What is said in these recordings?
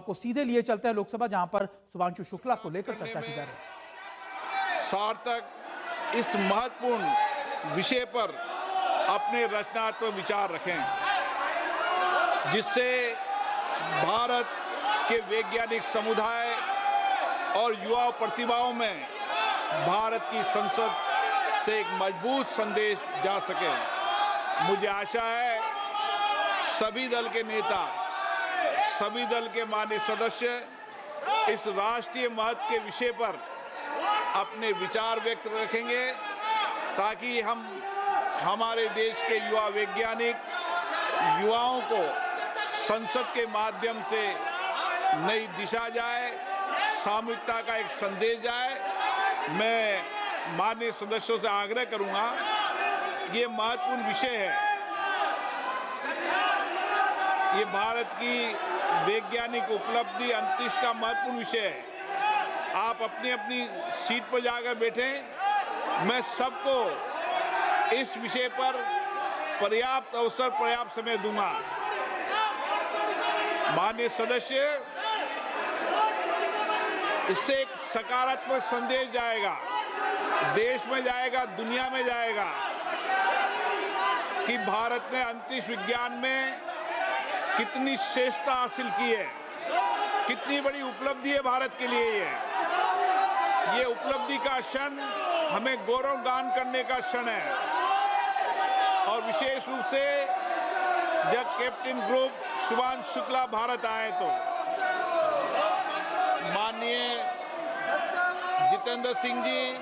आपको सीधे लिए चलते हैं लोकसभा, जहां पर शुभांशु शुक्ला को लेकर चर्चा की जा रही है। सार्थक इस महत्वपूर्ण विषय पर अपने रचनात्मक विचार रखें, जिससे भारत के वैज्ञानिक समुदाय और युवा प्रतिभाओं में भारत की संसद से एक मजबूत संदेश जा सके। मुझे आशा है सभी दल के नेता, सभी दल के माननीय सदस्य इस राष्ट्रीय महत्व के विषय पर अपने विचार व्यक्त रखेंगे, ताकि हम हमारे देश के युवा वैज्ञानिक युवाओं को संसद के माध्यम से नई दिशा जाए, सामूहिकता का एक संदेश जाए। मैं माननीय सदस्यों से आग्रह करूंगा कि ये महत्वपूर्ण विषय है, ये भारत की वैज्ञानिक उपलब्धि, अंतरिक्ष का महत्वपूर्ण विषय है। आप अपनी अपनी सीट पर जाकर बैठें। मैं सबको इस विषय पर पर्याप्त अवसर, पर्याप्त समय दूंगा। माननीय सदस्य, इससे एक सकारात्मक संदेश जाएगा, देश में जाएगा, दुनिया में जाएगा कि भारत ने अंतरिक्ष विज्ञान में कितनी श्रेष्ठता हासिल की है, कितनी बड़ी उपलब्धि है भारत के लिए। ये उपलब्धि का क्षण हमें गौरव गान करने का क्षण है। और विशेष रूप से जब कैप्टन ग्रुप शुभांशु शुक्ला भारत आए तो माननीय जितेंद्र सिंह जी,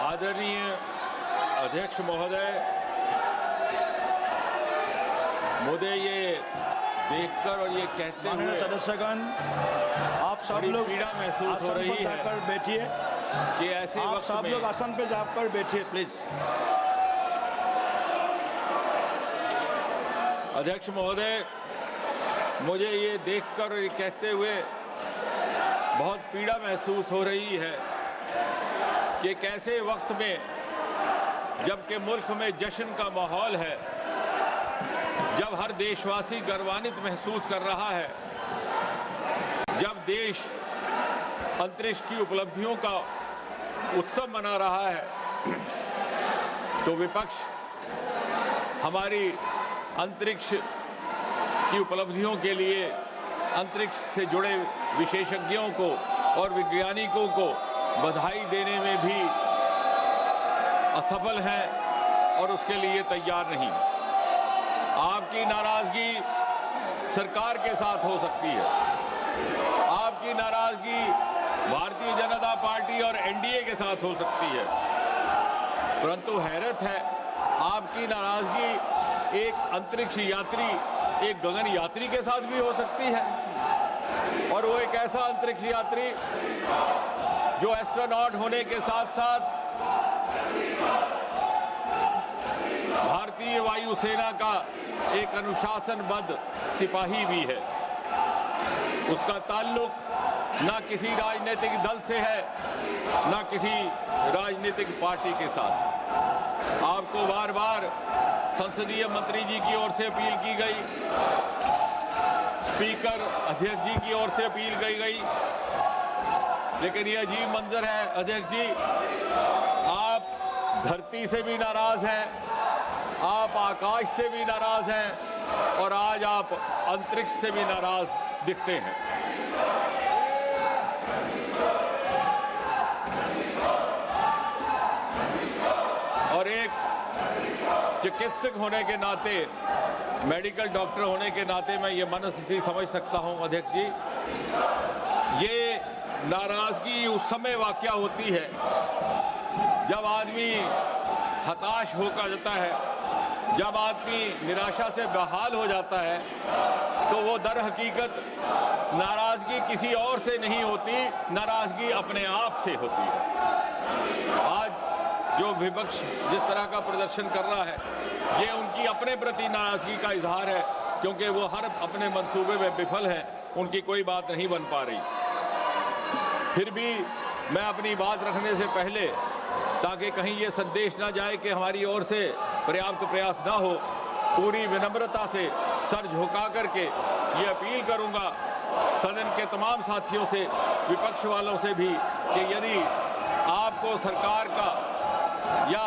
आदरणीय अध्यक्ष महोदय, मुझे ये देखकर और ये कहते हुए सदस्यगण, आप सब लोग पीड़ा महसूस हो रही है। बैठिए कि ऐसे आप वक्त सब में लोग आसन पे जाकर बैठिए प्लीज। अध्यक्ष महोदय, मुझे ये देखकर और ये कहते हुए बहुत पीड़ा महसूस हो रही है कि कैसे वक्त में, जबकि मुल्क में जश्न का माहौल है, जब हर देशवासी गर्वान्वित महसूस कर रहा है, जब देश अंतरिक्ष की उपलब्धियों का उत्सव मना रहा है, तो विपक्ष हमारी अंतरिक्ष की उपलब्धियों के लिए अंतरिक्ष से जुड़े विशेषज्ञों को और वैज्ञानिकों को बधाई देने में भी असफल हैं और उसके लिए तैयार नहीं। आपकी नाराजगी सरकार के साथ हो सकती है, आपकी नाराजगी भारतीय जनता पार्टी और एनडीए के साथ हो सकती है, परंतु हैरत है आपकी नाराजगी एक अंतरिक्ष यात्री, एक गगन यात्री के साथ भी हो सकती है। और वो एक ऐसा अंतरिक्ष यात्री जो एस्ट्रोनॉट होने के साथ साथ भारतीय वायुसेना का एक अनुशासनबद्ध सिपाही भी है। उसका ताल्लुक ना किसी राजनीतिक दल से है, ना किसी राजनीतिक पार्टी के साथ। आपको बार बार संसदीय मंत्री जी की ओर से अपील की गई, स्पीकर अध्यक्ष जी की ओर से अपील की गई, लेकिन ये अजीब मंजर है अध्यक्ष जी, आप धरती से भी नाराज हैं, आप आकाश से भी नाराज हैं और आज आप अंतरिक्ष से भी नाराज दिखते हैं। और एक चिकित्सक होने के नाते, मेडिकल डॉक्टर होने के नाते मैं ये मनस्थिति समझ सकता हूं अध्यक्ष जी। ये नाराजगी उस समय वाक़या होती है जब आदमी हताश होकर जाता है, जब आदमी निराशा से बेहाल हो जाता है, तो वो दर हकीकत नाराजगी किसी और से नहीं होती, नाराजगी अपने आप से होती है। आज जो विपक्ष जिस तरह का प्रदर्शन कर रहा है, ये उनकी अपने प्रति नाराजगी का इजहार है, क्योंकि वो हर अपने मंसूबे में विफल हैं, उनकी कोई बात नहीं बन पा रही। फिर भी मैं अपनी बात रखने से पहले, ताकि कहीं ये संदेश ना जाए कि हमारी ओर से पर्याप्त प्रयास ना हो, पूरी विनम्रता से सर झुका करके ये अपील करूंगा सदन के तमाम साथियों से, विपक्ष वालों से भी, कि यदि आपको सरकार का या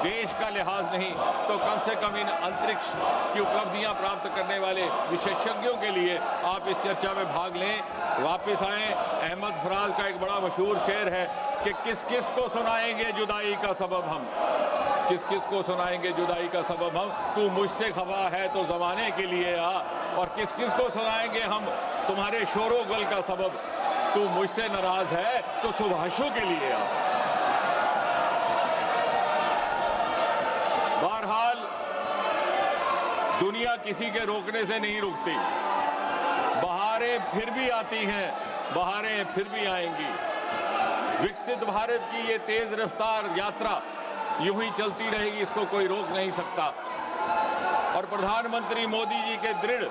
देश का लिहाज नहीं तो कम से कम इन अंतरिक्ष की उपलब्धियां प्राप्त करने वाले विशेषज्ञों के लिए आप इस चर्चा में भाग लें, वापस आएं। अहमद फराज का एक बड़ा मशहूर शेर है कि किस किस को सुनाएंगे जुदाई का सबब हम, किस किस को सुनाएंगे जुदाई का सबब हम, तू मुझसे खफा है तो ज़माने के लिए आ, और किस किस को सुनाएंगे हम तुम्हारे शोरो गल का सबब, तू मुझसे नाराज है तो सुभाषों के लिए आ। बहरहाल दुनिया किसी के रोकने से नहीं रुकती, बहारें फिर भी आती हैं, बहारें फिर भी आएंगी। विकसित भारत की ये तेज रफ्तार यात्रा यूं ही चलती रहेगी, इसको कोई रोक नहीं सकता। और प्रधानमंत्री मोदी जी के दृढ़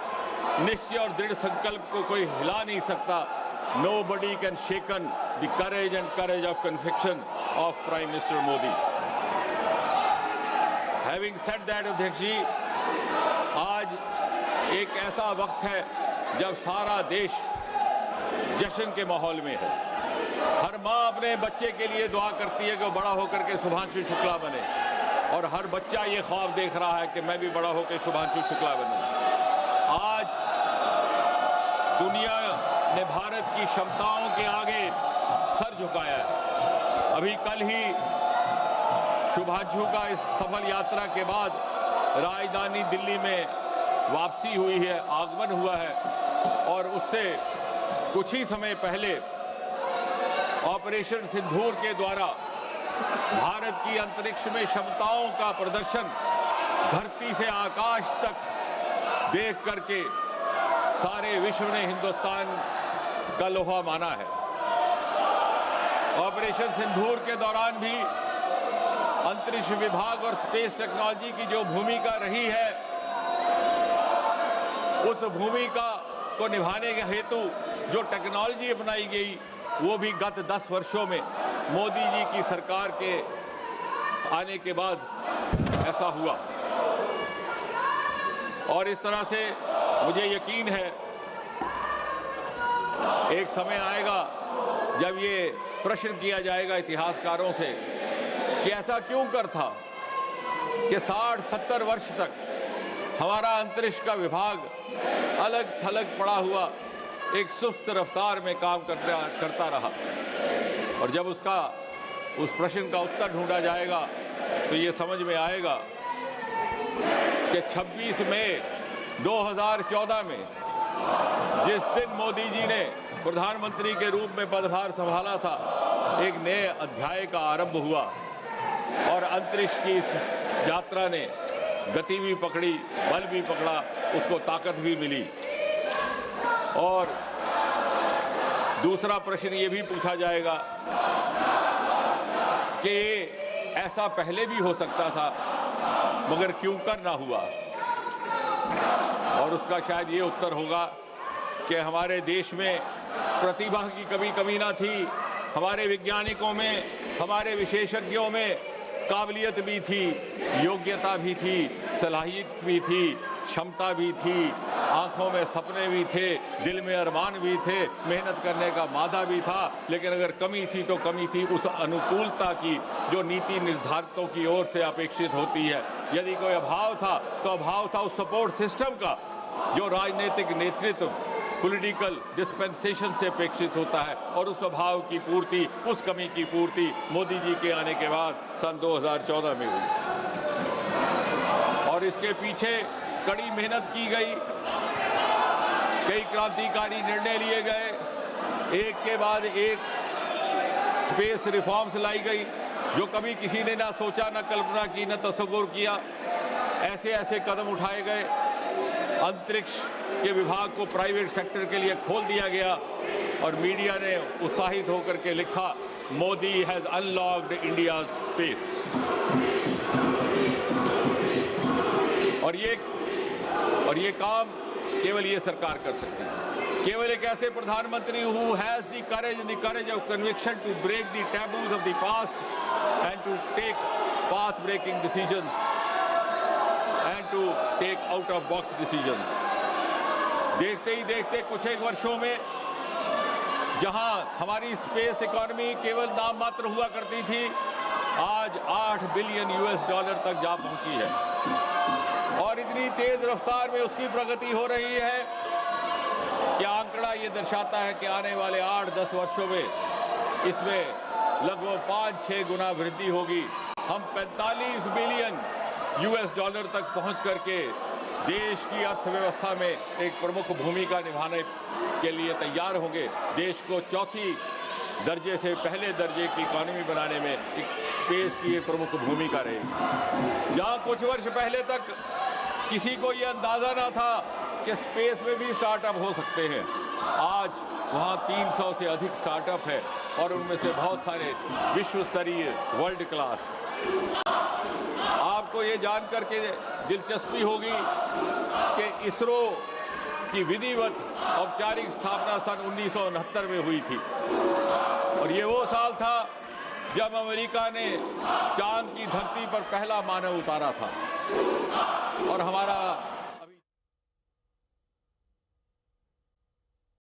निश्चय और दृढ़ संकल्प को कोई हिला नहीं सकता। Nobody can shaken the courage and courage of conviction of Prime Minister Modi. Having said that, अध्यक्ष जी, आज एक ऐसा वक्त है जब सारा देश जश्न के माहौल में है। हर माँ अपने बच्चे के लिए दुआ करती है कि वो बड़ा होकर के शुभांशु शुक्ला बने, और हर बच्चा ये ख्वाब देख रहा है कि मैं भी बड़ा होकर शुभांशु शुक्ला बनूं। आज दुनिया ने भारत की क्षमताओं के आगे सर झुकाया है। अभी कल ही शुभांशु का इस सफल यात्रा के बाद राजधानी दिल्ली में वापसी हुई है, आगमन हुआ है, और उससे कुछ ही समय पहले ऑपरेशन सिंदूर के द्वारा भारत की अंतरिक्ष में क्षमताओं का प्रदर्शन धरती से आकाश तक देख करके सारे विश्व ने हिंदुस्तान का लोहा माना है। ऑपरेशन सिंदूर के दौरान भी अंतरिक्ष विभाग और स्पेस टेक्नोलॉजी की जो भूमिका रही है, उस भूमिका को निभाने के हेतु जो टेक्नोलॉजी अपनाई गई, वो भी गत 10 वर्षों में मोदी जी की सरकार के आने के बाद ऐसा हुआ। और इस तरह से मुझे यकीन है एक समय आएगा जब ये प्रश्न किया जाएगा इतिहासकारों से कि ऐसा क्यों कर था कि 60-70 वर्ष तक हमारा अंतरिक्ष का विभाग अलग थलग पड़ा हुआ एक सुस्त रफ्तार में काम करता रहा। और जब उस प्रश्न का उत्तर ढूंढा जाएगा तो ये समझ में आएगा कि 26 मई 2014 में जिस दिन मोदी जी ने प्रधानमंत्री के रूप में पदभार संभाला था, एक नए अध्याय का आरंभ हुआ और अंतरिक्ष की इस यात्रा ने गति भी पकड़ी, बल भी पकड़ा, उसको ताकत भी मिली। और दूसरा प्रश्न ये भी पूछा जाएगा कि ऐसा पहले भी हो सकता था, मगर क्यों कर ना हुआ। और उसका शायद ये उत्तर होगा कि हमारे देश में प्रतिभा की कभी कमी ना थी, हमारे वैज्ञानिकों में, हमारे विशेषज्ञों में काबिलियत भी थी, योग्यता भी थी, सलाहियत भी थी, क्षमता भी थी, आंखों में सपने भी थे, दिल में अरमान भी थे, मेहनत करने का मादा भी था। लेकिन अगर कमी थी तो कमी थी उस अनुकूलता की जो नीति निर्धारकों की ओर से अपेक्षित होती है। यदि कोई अभाव था तो अभाव था उस सपोर्ट सिस्टम का जो राजनीतिक नेतृत्व, पॉलिटिकल डिस्पेंसेशन से अपेक्षित होता है। और उस अभाव की पूर्ति, उस कमी की पूर्ति मोदी जी के आने के बाद सन 2014 में हुई। और इसके पीछे कड़ी मेहनत की गई, कई क्रांतिकारी निर्णय लिए गए, एक के बाद एक स्पेस रिफॉर्म्स लाई गई जो कभी किसी ने ना सोचा, ना कल्पना की, ना तस्वुर किया। ऐसे ऐसे कदम उठाए गए, अंतरिक्ष के विभाग को प्राइवेट सेक्टर के लिए खोल दिया गया और मीडिया ने उत्साहित होकर के लिखा, Modi has unlocked India space. और ये काम केवल ये सरकार कर सकती है। केवल एक ऐसे प्रधानमंत्री who has the courage of conviction to break the taboos of the past and to take path-breaking decisions and to take out-of-box decisions. देखते ही देखते कुछ एक वर्षों में जहां हमारी स्पेस इकोनॉमी केवल नाम मात्र हुआ करती थी, आज $8 बिलियन तक जा पहुंची है और इतनी तेज रफ्तार में उसकी प्रगति हो रही है कि आंकड़ा ये दर्शाता है कि आने वाले 8-10 वर्षों में इसमें लगभग 5-6 गुना वृद्धि होगी। हम $45 बिलियन तक पहुंच करके देश की अर्थव्यवस्था में एक प्रमुख भूमिका निभाने के लिए तैयार होंगे। देश को चौथी दर्जे से पहले दर्जे की इकोनॉमी बनाने में एक स्पेस की एक प्रमुख भूमिका रहेगी। जहां कुछ वर्ष पहले तक किसी को यह अंदाजा ना था कि स्पेस में भी स्टार्टअप हो सकते हैं, आज वहां 300 से अधिक स्टार्टअप है और उनमें से बहुत सारे विश्व स्तरीय वर्ल्ड क्लास। आपको ये जान करके दिलचस्पी होगी कि इसरो की विधिवत औपचारिक स्थापना सन 1969 में हुई थी और ये वो साल था जब अमेरिका ने चांद की धरती पर पहला मानव उतारा था और हमारा